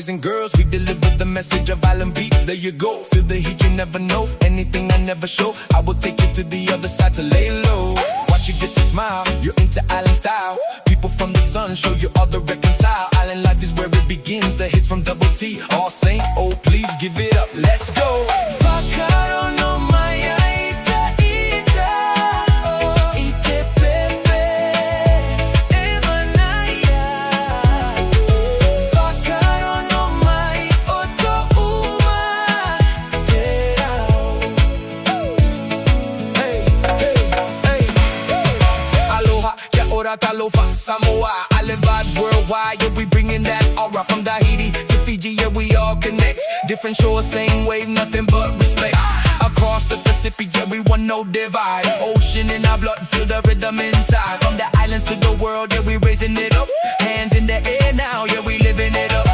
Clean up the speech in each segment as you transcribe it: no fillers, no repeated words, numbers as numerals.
boys and girls, we deliver the message of island beat. There you go, feel the heat, you never know. Anything I never show, I will take you to the other side to lay low. Watch you get to smile, you're into island style. People from the sun show you all the reconcile. Island life is where it begins, the hits from Double T. All saying, oh please give it up, let's go. Whakarongo Mai, Talofa, Samoa, island vibes worldwide. Yeah, we bringing that aura from Tahiti to Fiji. Yeah, we all connect. Different shores, same wave, nothing but respect. Across the Pacific, yeah, we one no divide. Ocean in our blood, feel the rhythm inside. From the islands to the world, yeah, we raising it up. Hands in the air now, yeah, we living it up.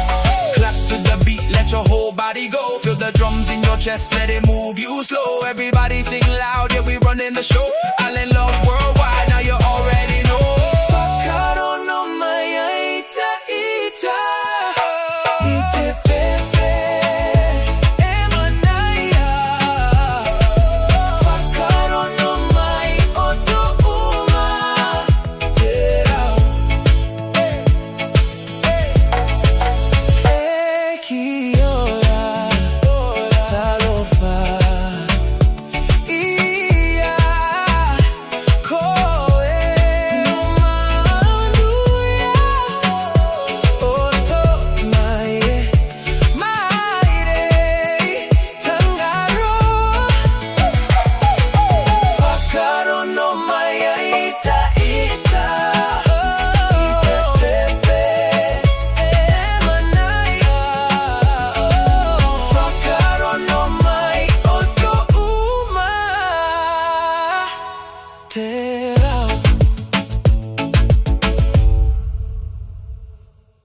Clap to the beat, let your whole body go. Feel the drums in your chest, let it move you slow. Everybody sing loud, yeah, we running the show. Island love world.